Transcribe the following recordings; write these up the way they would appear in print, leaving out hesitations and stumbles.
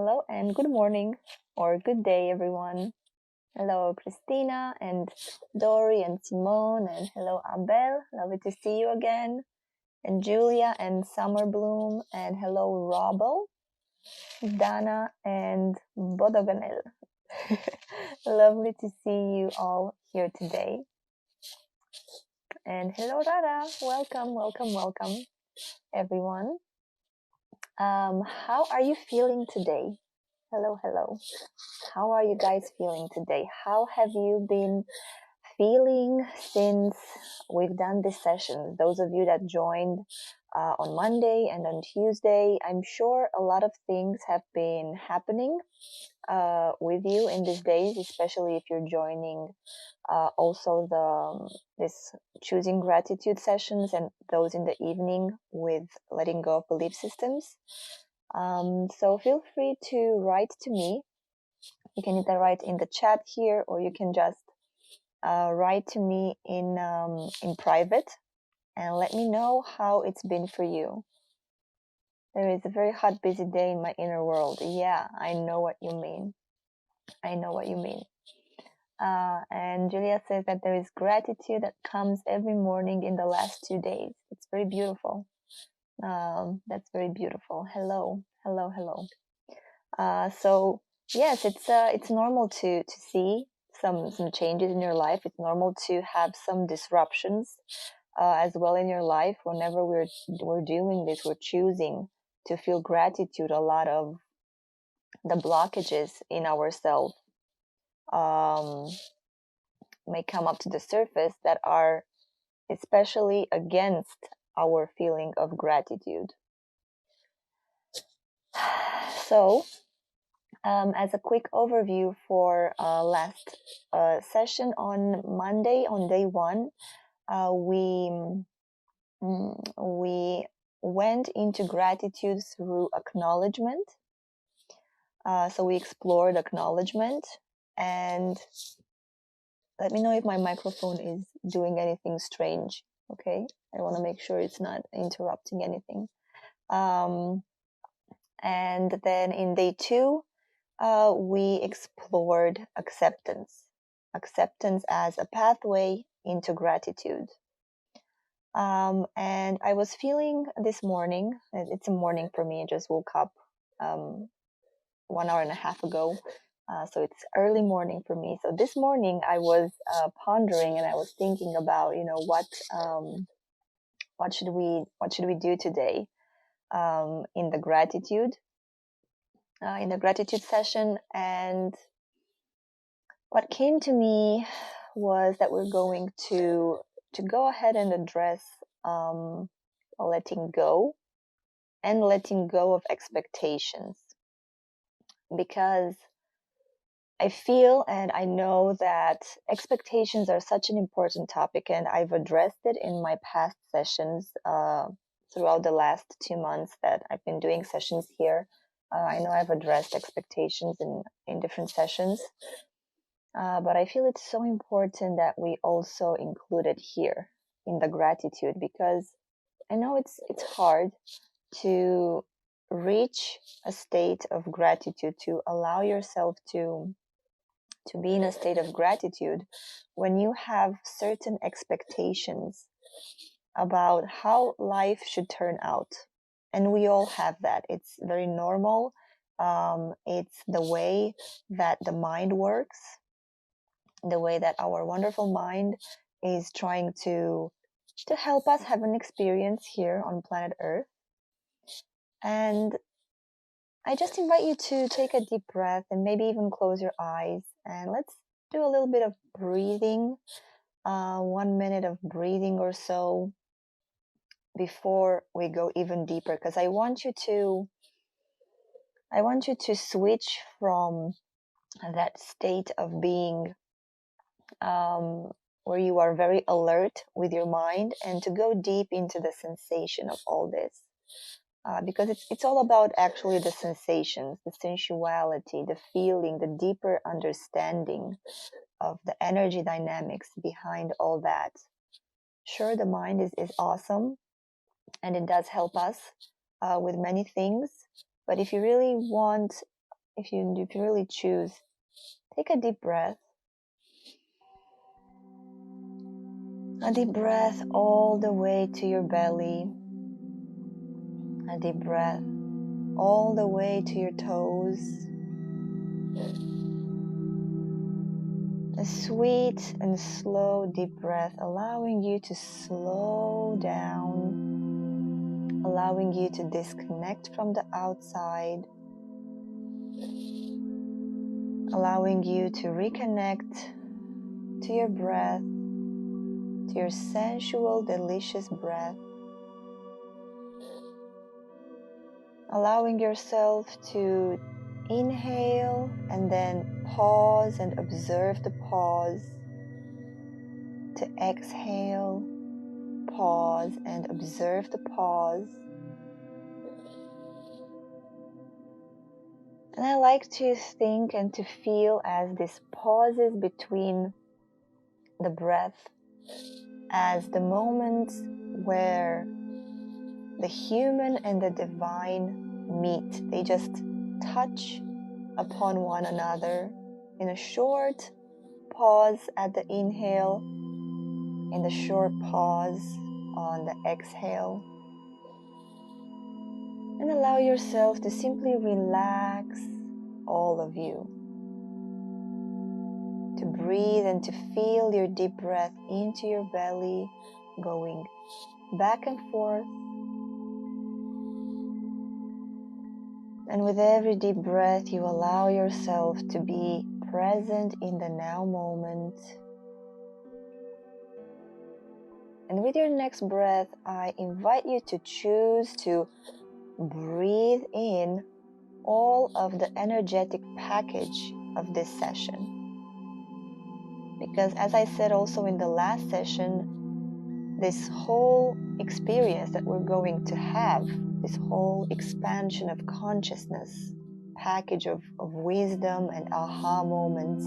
hello, and good morning or good day, everyone. Hello, Christina and Dory and Simone, and hello, Abel. Lovely to see you again. And Julia and Summer Bloom, and hello, Robel, Dana, and Bodoganel. Lovely to see you all here today. And hello, Rara. Welcome, everyone. How are you feeling today? Hello. How are you guys feeling today? How have you been feeling since we've done this session? Those of you that joined on Monday and on Tuesday, I'm sure a lot of things have been happening with you in these days, especially if you're joining also this choosing gratitude sessions and those in the evening with letting go of belief systems. So feel free to write to me. You can either write in the chat here, or you can just write to me in private and let me know how it's been for you. There is a very hot, busy day in my inner world. Yeah, I know what you mean. And Julia says that there is gratitude that comes every morning in the last 2 days. It's very beautiful. That's very beautiful. Hello. So yes, it's normal to see some changes in your life. It's normal to have some disruptions as well in your life. Whenever we're doing this, we're choosing to feel gratitude. A lot of the blockages in ourselves may come up to the surface that are especially against our feeling of gratitude. So, as a quick overview for last session on Monday, on day 1, we went into gratitude through acknowledgement. So we explored acknowledgement, and let me know if my microphone is doing anything strange. Okay, I want to make sure it's not interrupting anything. And then in day 2, we explored acceptance as a pathway into gratitude. And I was feeling this morning, it's a morning for me, I just woke up 1 hour and a half ago, so it's early morning for me. So this morning I was pondering, and I was thinking about, what should we do today in the gratitude session. And what came to me was that we're going to go ahead and address letting go of expectations, because I feel and I know that expectations are such an important topic, and I've addressed it in my past sessions throughout the last 2 months that I've been doing sessions here. I know I've addressed expectations in different sessions, but I feel it's so important that we also include it here in the gratitude, because I know it's hard to reach a state of gratitude, to allow yourself to be in a state of gratitude when you have certain expectations about how life should turn out. And we all have that. It's very normal. It's the way that the mind works, the way that our wonderful mind is trying to help us have an experience here on planet Earth. And I just invite you to take a deep breath and maybe even close your eyes, and let's do a little bit of breathing, 1 minute of breathing or so before we go even deeper, because I want you to switch from that state of being where you are very alert with your mind, and to go deep into the sensation of all this. Because it's all about actually the sensations, the sensuality, the feeling, the deeper understanding of the energy dynamics behind all that. Sure, the mind is awesome, and it does help us with many things. But if you really want if you really choose, take a deep breath. A deep breath all the way to your belly. A deep breath all the way to your toes. A sweet and slow deep breath, allowing you to slow down, allowing you to disconnect from the outside, allowing you to reconnect to your breath, to your sensual, delicious breath, allowing yourself to inhale and then pause and observe the pause, to exhale, pause and observe the pause. And I like to think and to feel as these pauses between the breath as the moments where the human and the divine meet. They just touch upon one another in a short pause at the inhale, in the short pause on the exhale. And allow yourself to simply relax, all of you. To breathe and to feel your deep breath into your belly, going back and forth. And with every deep breath, you allow yourself to be present in the now moment. And with your next breath, I invite you to choose to breathe in all of the energetic package of this session. Because as I said also in the last session, this whole experience that we're going to have, this whole expansion of consciousness, package of wisdom and aha moments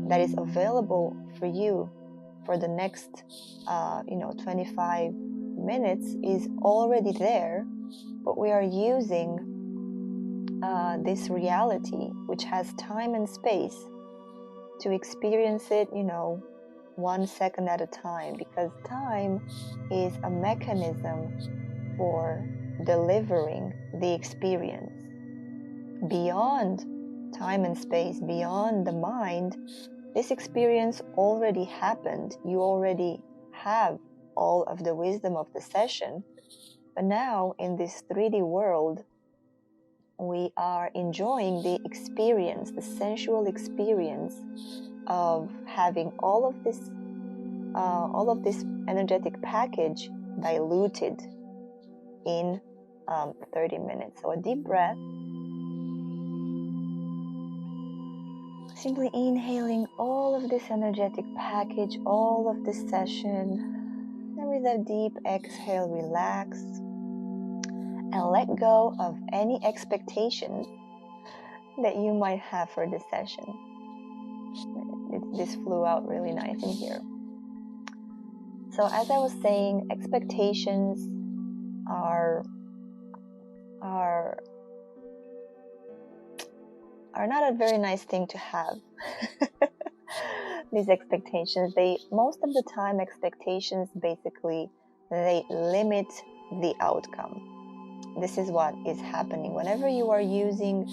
that is available for you for the next 25 minutes is already there, but we are using this reality, which has time and space, to experience it, 1 second at a time, because time is a mechanism for delivering the experience. Beyond time and space, beyond the mind, this experience already happened. You already have all of the wisdom of the session, but now in this 3D world, we are enjoying the experience, the sensual experience of having all of this energetic package diluted in 30 minutes. So a deep breath, simply inhaling all of this energetic package, all of this session, and with a deep exhale, relax and let go of any expectations that you might have for this session. This flew out really nice in here. So as I was saying, expectations are not a very nice thing to have. These expectations, most of the time expectations basically, they limit the outcome. This is what is happening. Whenever you are using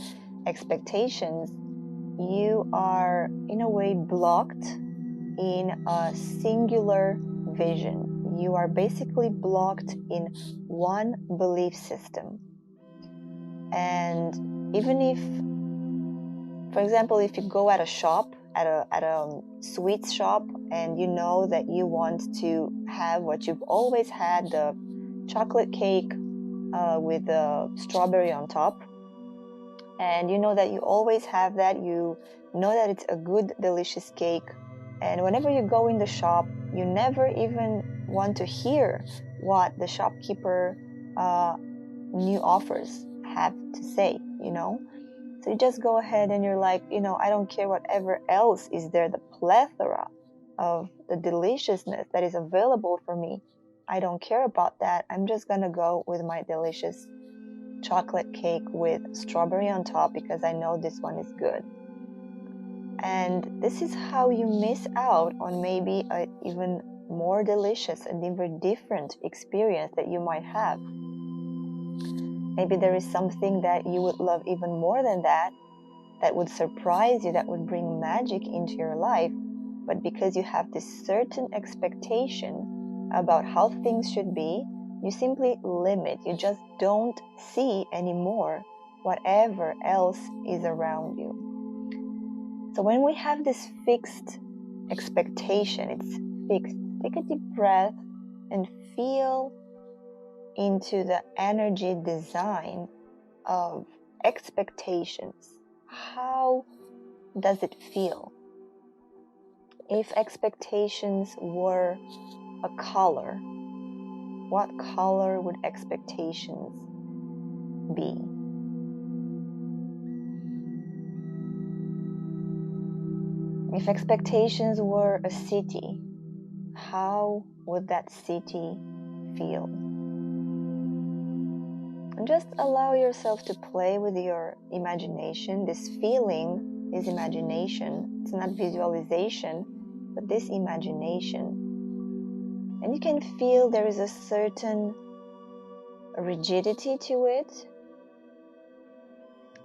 expectations, you are in a way blocked in a singular vision. You are basically blocked in one belief system. And even if, for example, if you go at a shop, at a sweets shop, and you know that you want to have what you've always had, the chocolate cake with the strawberry on top, and you know that you always have that, you know that it's a good, delicious cake, and whenever you go in the shop, you never even want to hear what the shopkeeper new offers have to say, So you just go ahead and you're like, I don't care whatever else is there, the plethora of the deliciousness that is available for me. I don't care about that. I'm just going to go with my delicious chocolate cake with strawberry on top because I know this one is good. And this is how you miss out on maybe an even more delicious and even different experience that you might have. Maybe there is something that you would love even more than that would surprise you, that would bring magic into your life. But because you have this certain expectation about how things should be, you simply limit. You just don't see anymore whatever else is around you. So when we have this fixed expectation, it's fixed. Take a deep breath and feel into the energy design of expectations. How does it feel? If expectations were a color, what color would expectations be? If expectations were a city, how would that city feel? And just allow yourself to play with your imagination. This feeling is imagination. It's not visualization, but this imagination. And you can feel there is a certain rigidity to it.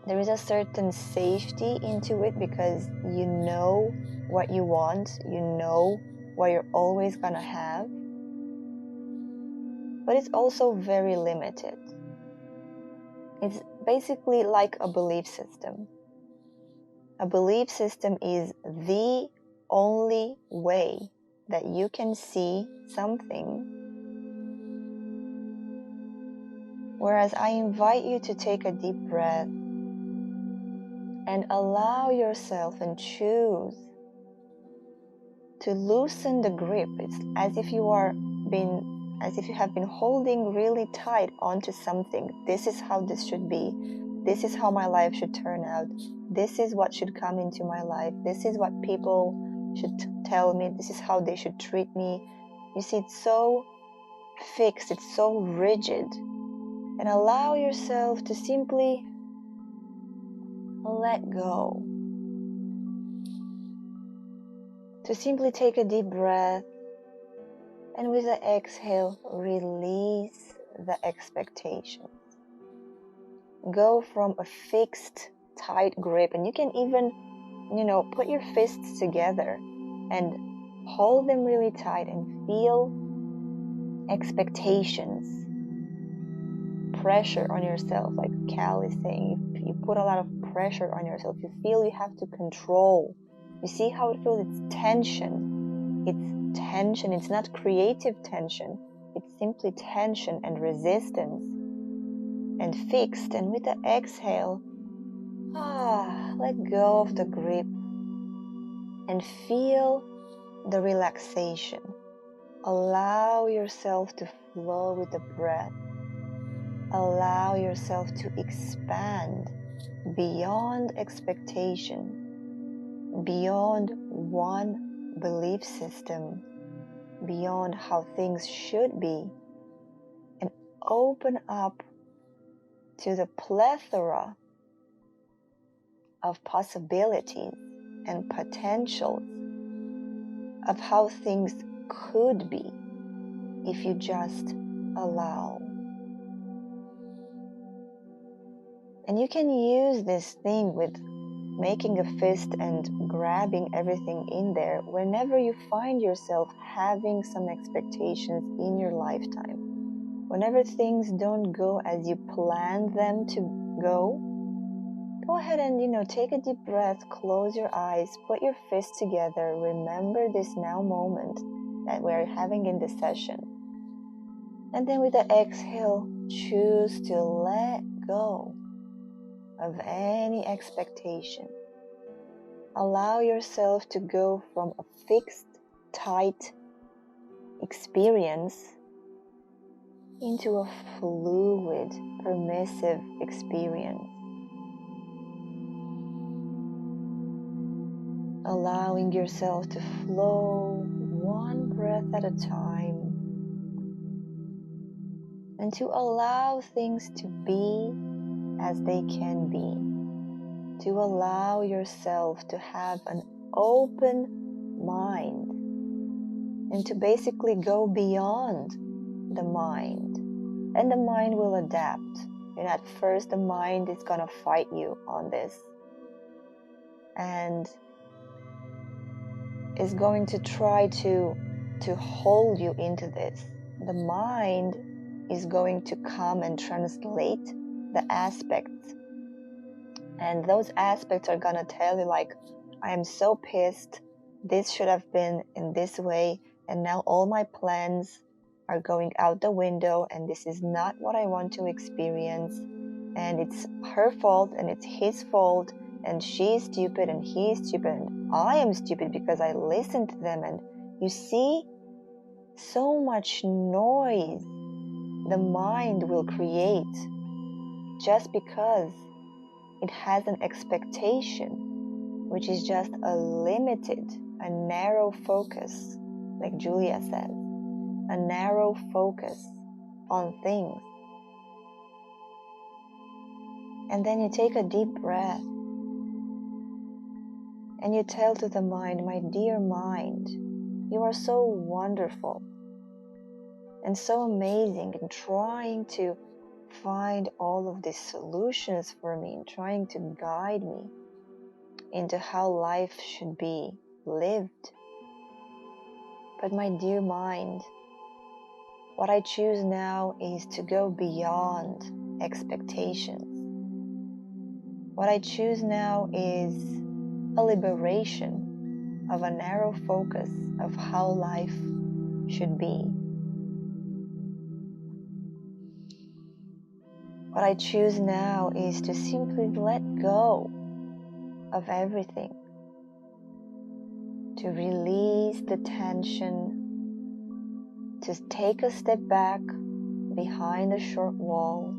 There is a certain safety into it because you know what you want, you know what you're always gonna have. But it's also very limited. It's basically like a belief system. A belief system is the only way that you can see something. Whereas I invite you to take a deep breath and allow yourself and choose to loosen the grip. It's as if you have been holding really tight onto something. This is how this should be. This is how my life should turn out. This is what should come into my life. This is what people should tell me. This is how they should treat me. You see, it's so fixed. It's so rigid. And allow yourself to simply let go. To simply take a deep breath and with the exhale, release the expectations. Go from a fixed, tight grip, and you can even, put your fists together and hold them really tight and feel expectations, pressure on yourself. Like Cal is saying, if you put a lot of pressure on yourself, you feel you have to control. You see how it feels? It's tension. It's tension. It's not creative tension. It's simply tension and resistance and fixed. And with the exhale, let go of the grip and feel the relaxation. Allow yourself to flow with the breath. Allow yourself to expand beyond expectation, beyond one belief system, beyond how things should be, and open up to the plethora of possibilities and potentials of how things could be if you just allow. And you can use this thing with making a fist and grabbing everything in there whenever you find yourself having some expectations in your lifetime. Whenever things don't go as you planned them to go ahead and, take a deep breath, close your eyes, put your fists together, remember this now moment that we're having in this session. And then with the exhale, choose to let go of any expectation. Allow yourself to go from a fixed, tight experience into a fluid, permissive experience. Allowing yourself to flow one breath at a time and to allow things to be as they can be, to allow yourself to have an open mind and to basically go beyond the mind. And the mind will adapt. And at first the mind is gonna fight you on this and is going to try to hold you into this. The mind is going to come and translate the aspects, and those aspects are gonna tell you like, I am so pissed, this should have been in this way, and now all my plans are going out the window, and this is not what I want to experience, and it's her fault and it's his fault, and she's stupid and he's stupid and I am stupid because I listened to them. And you see, so much noise the mind will create just because it has an expectation, which is just a limited, a narrow focus, like Julia says, a narrow focus on things. And then you take a deep breath and you tell to the mind, my dear mind, you are so wonderful and so amazing in trying to find all of these solutions for me and trying to guide me into how life should be lived. But my dear mind, what I choose now is to go beyond expectations. What I choose now is a liberation of a narrow focus of how life should be. What I choose now is to simply let go of everything, to release the tension, to take a step back behind a short wall,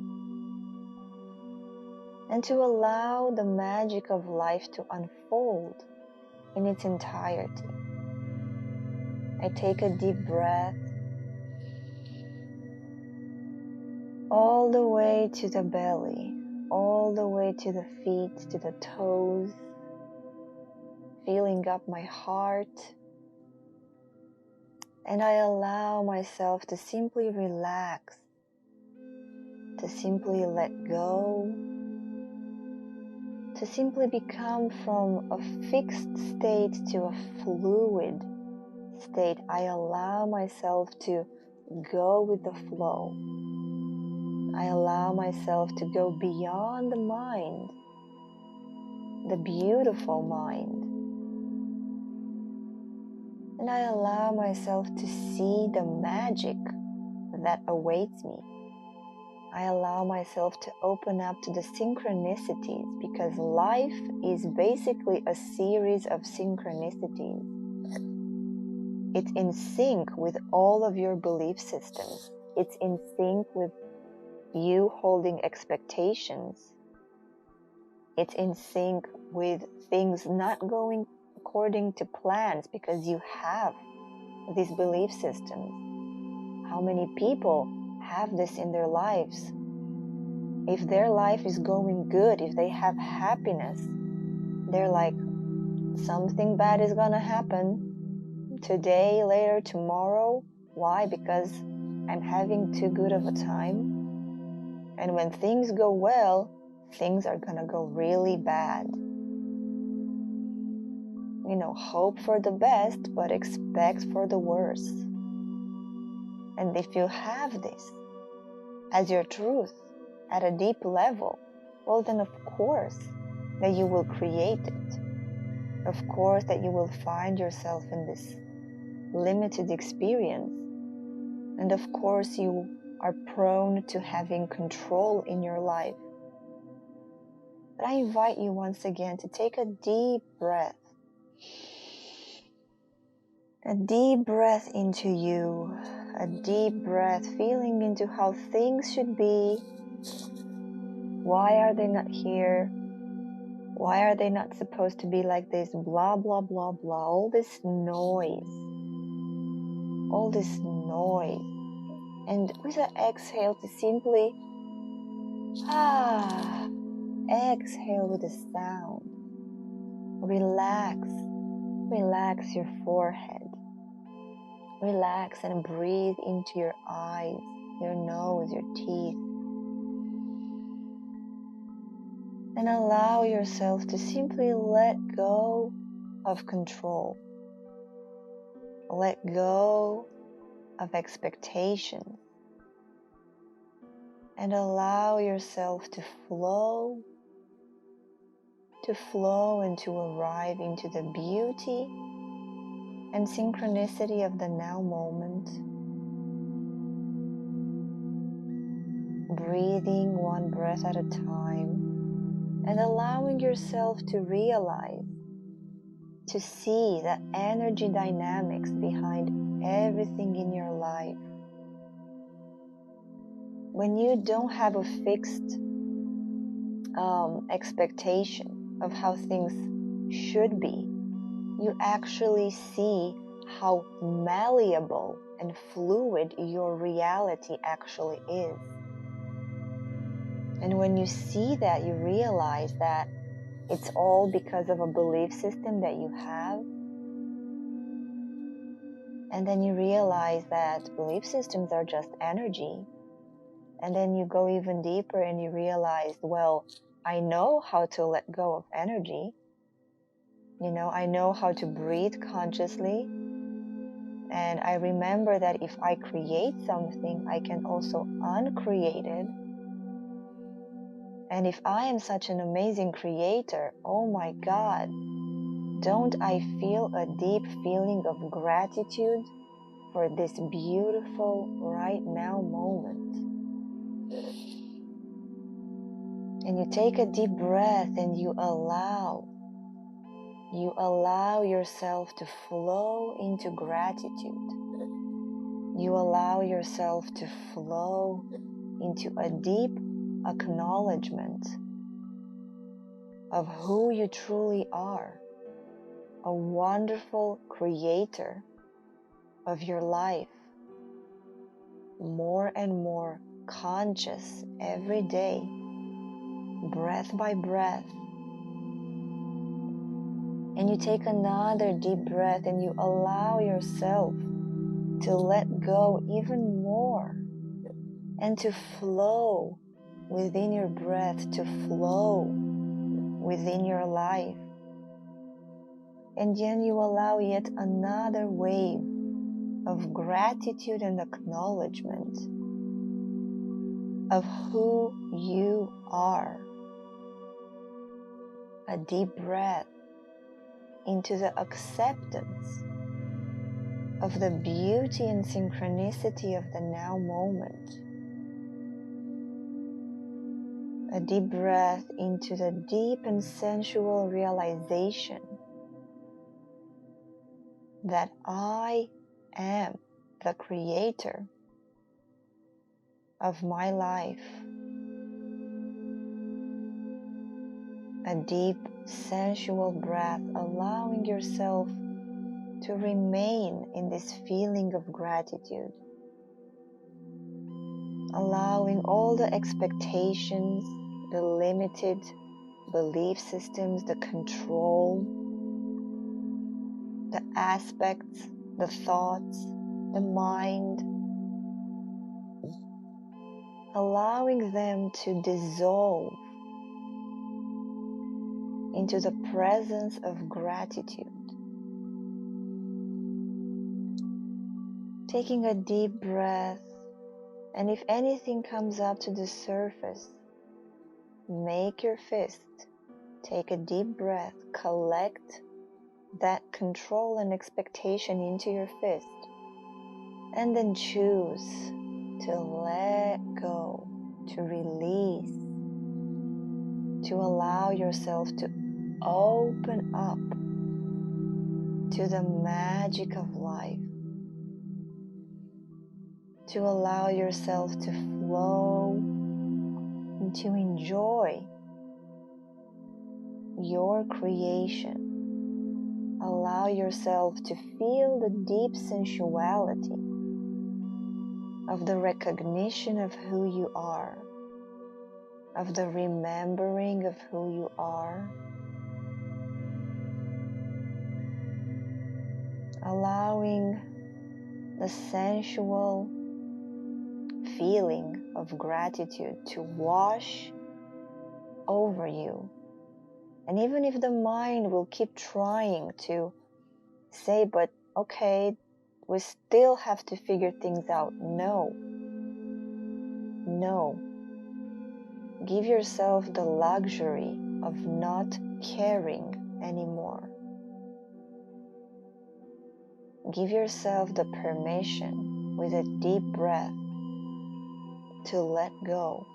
and to allow the magic of life to unfold in its entirety. I take a deep breath all the way to the belly, all the way to the feet, to the toes, filling up my heart, and I allow myself to simply relax, to simply let go, to simply become from a fixed state to a fluid state. I allow myself to go with the flow. I allow myself to go beyond the mind, the beautiful mind. And I allow myself to see the magic that awaits me. I allow myself to open up to the synchronicities, because life is basically a series of synchronicities. It's in sync with all of your belief systems. It's in sync with you holding expectations. It's in sync with things not going according to plans because you have these belief systems. How many people have this in their lives? If their life is going good, if they have happiness, they're like, something bad is gonna happen today, later, tomorrow. Why? Because I'm having too good of a time. And when things go well, things are gonna go really bad. You know, hope for the best, but expect for the worst. And if you have this as your truth at a deep level, well then of course that you will create it. Of course that you will find yourself in this limited experience. And of course you are prone to having control in your life. But I invite you once again to take a deep breath. A deep breath into you. A deep breath feeling into how things should be. Why are they not here? Why are they not supposed to be like this? Blah, blah, blah, blah. All this noise. All this noise. And with an exhale, to simply exhale with a sound. Relax your forehead. Relax and breathe into your eyes, your nose, your teeth. And allow yourself to simply let go of control. Let go of expectations. And allow yourself to flow and to arrive into the beauty and synchronicity of the now moment. Breathing one breath at a time and allowing yourself to realize, to see the energy dynamics behind everything in your life. When you don't have a fixed expectation of how things should be, you actually see how malleable and fluid your reality actually is. And when you see that, you realize that it's all because of a belief system that you have. And then you realize that belief systems are just energy. And then you go even deeper and you realize, well, I know how to let go of energy. I know how to breathe consciously. And I remember that if I create something, I can also uncreate it. And if I am such an amazing creator, oh my God, don't I feel a deep feeling of gratitude for this beautiful right now moment? And you take a deep breath and you allow yourself to flow into gratitude. You allow yourself to flow into a deep acknowledgement of who you truly are, a wonderful creator of your life, more and more conscious every day, breath by breath. And you take another deep breath and you allow yourself to let go even more and to flow within your breath, to flow within your life. And then you allow yet another wave of gratitude and acknowledgement of who you are. A deep breath into the acceptance of the beauty and synchronicity of the now moment. A deep breath into the deep and sensual realization that I am the creator of my life. A deep sensual breath, allowing yourself to remain in this feeling of gratitude. Allowing all the expectations, the limited belief systems, the control, the aspects, the thoughts, the mind, allowing them to dissolve into the presence of gratitude. Taking a deep breath, and if anything comes up to the surface, make your fist. Take a deep breath, collect that control and expectation into your fist, and then choose to let go, to release, to allow yourself to open up to the magic of life, to allow yourself to flow and to enjoy your creation. Allow yourself to feel the deep sensuality of the recognition of who you are, of the remembering of who you are, allowing the sensual feeling of gratitude to wash over you. And even if the mind will keep trying to say, but okay, we still have to figure things out. No. Give yourself the luxury of not caring anymore. Give yourself the permission with a deep breath to let go.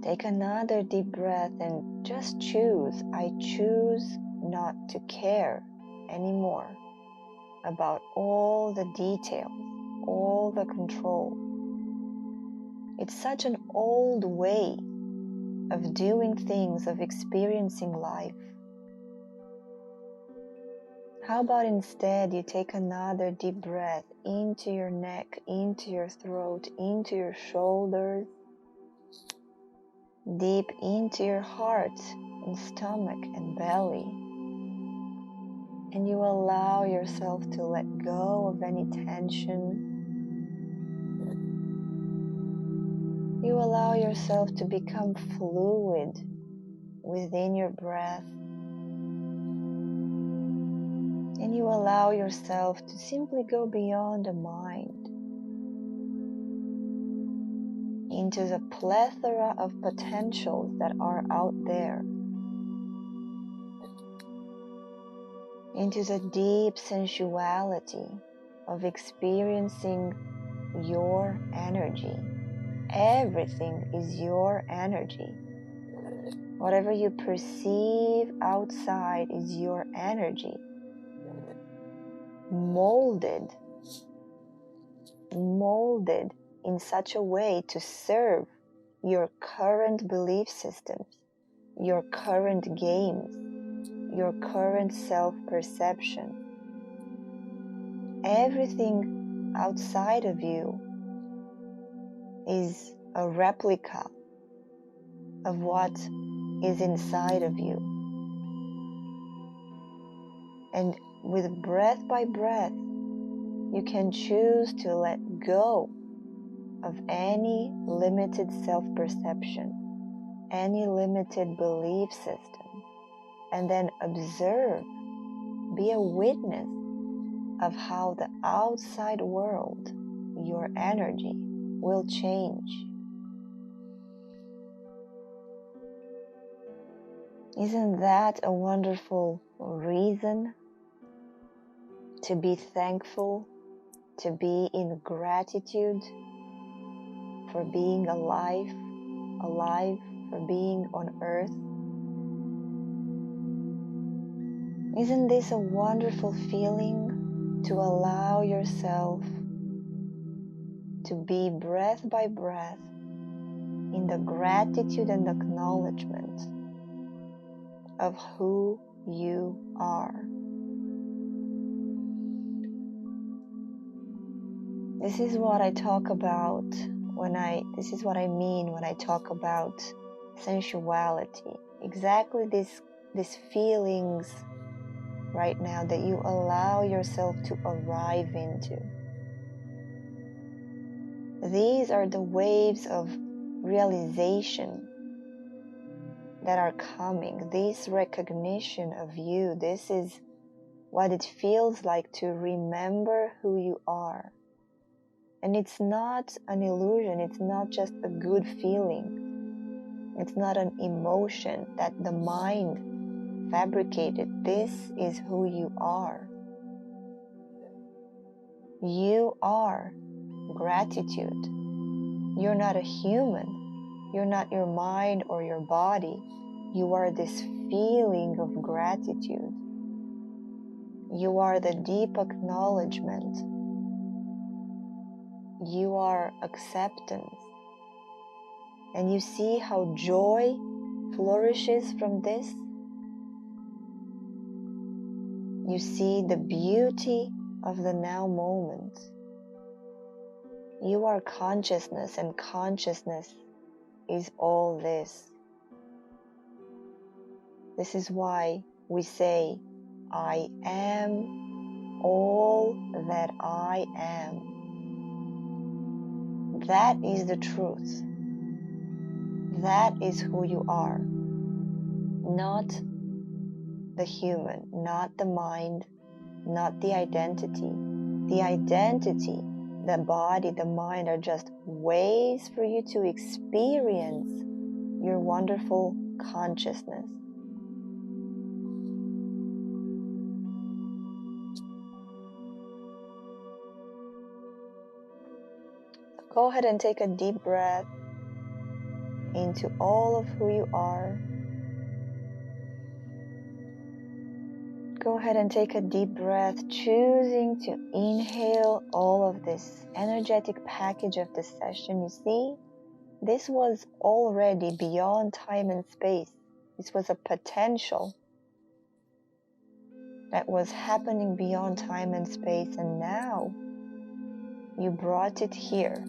Take another deep breath and just choose. I choose not to care anymore about all the details, all the control. It's such an old way of doing things, of experiencing life. How about instead you take another deep breath into your neck, into your throat, into your shoulders, deep into your heart and stomach and belly. And you allow yourself to let go of any tension. You allow yourself to become fluid within your breath. And you allow yourself to simply go beyond the mind into the plethora of potentials that are out there, into the deep sensuality of experiencing your energy. Everything is your energy. Whatever you perceive outside is your energy, molded in such a way to serve your current belief systems, your current games, your current self-perception. Everything outside of you is a replica of what is inside of you. And with breath by breath, you can choose to let go of any limited self-perception, any limited belief system, and then observe, be a witness of how the outside world, your energy, will change. Isn't that a wonderful reason to be thankful, to be in gratitude for being alive, for being on earth? Isn't this a wonderful feeling to allow yourself to be breath by breath in the gratitude and acknowledgement of who you are? This is what I talk about this is what I mean when I talk about sensuality. Exactly these feelings right now that you allow yourself to arrive into. These are the waves of realization that are coming. This recognition of you, this is what it feels like to remember who you are. And it's not an illusion, it's not just a good feeling. It's not an emotion that the mind fabricated. This is who you are. You are gratitude. You're not a human. You're not your mind or your body. You are this feeling of gratitude. You are the deep acknowledgement. You are acceptance. And you see how joy flourishes from this? You see the beauty of the now moment. You are consciousness, and consciousness is all this. This is why we say, I am all that I am. That is the truth. That is who you are. Not the human, not the mind, not the identity. The identity, the body, the mind are just ways for you to experience your wonderful consciousness. Go ahead and take a deep breath into all of who you are. Go ahead and take a deep breath, choosing to inhale all of this energetic package of this session. You see, this was already beyond time and space. This was a potential that was happening beyond time and space, and now you brought it here.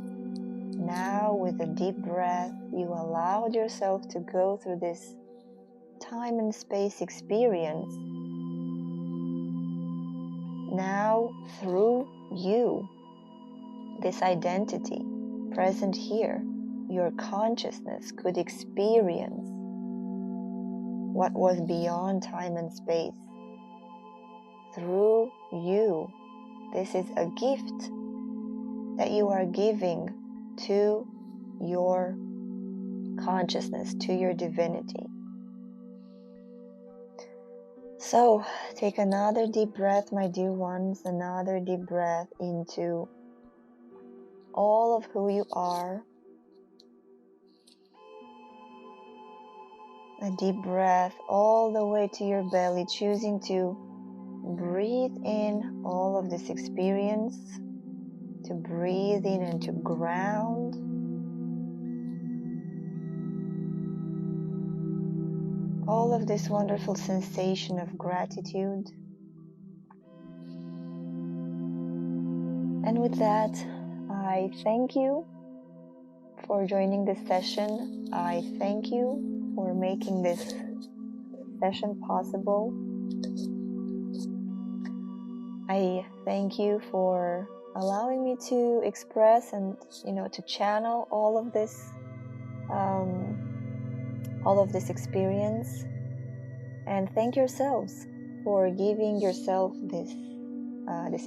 Now, with a deep breath, you allowed yourself to go through this time and space experience. Now, through you, this identity present here, your consciousness could experience what was beyond time and space. Through you, this is a gift that you are giving to your consciousness, to your divinity. So, take another deep breath, my dear ones, another deep breath into all of who you are. A deep breath all the way to your belly, choosing to breathe in all of this experience, to breathe in and to ground. All of this wonderful sensation of gratitude. And with that, I thank you for joining this session. I thank you for making this session possible. I thank you for allowing me to express and, to channel all of this experience. And thank yourselves for giving yourself this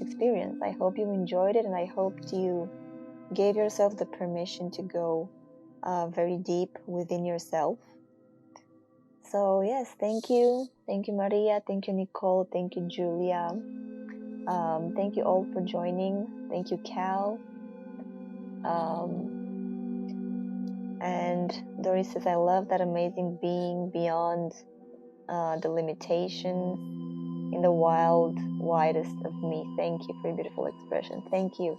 experience. I hope you enjoyed it, and I hope you gave yourself the permission to go very deep within yourself. So yes, thank you Maria, thank you Nicole, thank you Julia, thank you all for joining. Thank you Cal, and Doris says, I love that amazing being beyond the limitations, in the widest of me. Thank you for your beautiful expression. Thank you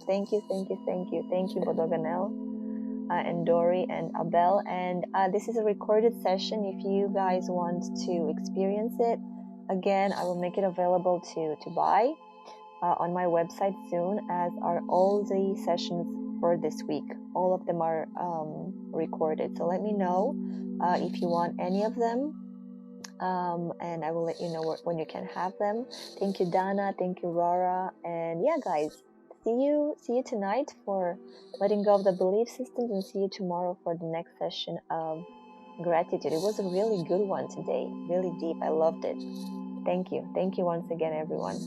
Bodoganel, and Dory and Abel. And this is a recorded session. If you guys want to experience it again, I will make it available to buy on my website soon, as are all the sessions for this week. All of them are recorded, so let me know if you want any of them, and I will let you know when you can have them. Thank you Dana, thank you Rara, and yeah guys, see you tonight for letting go of the belief systems, and see you tomorrow for the next session of gratitude. It was a really good one today, really deep. I loved it. Thank you once again, everyone.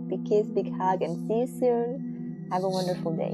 Big kiss, big hug, and see you soon. Have a wonderful day.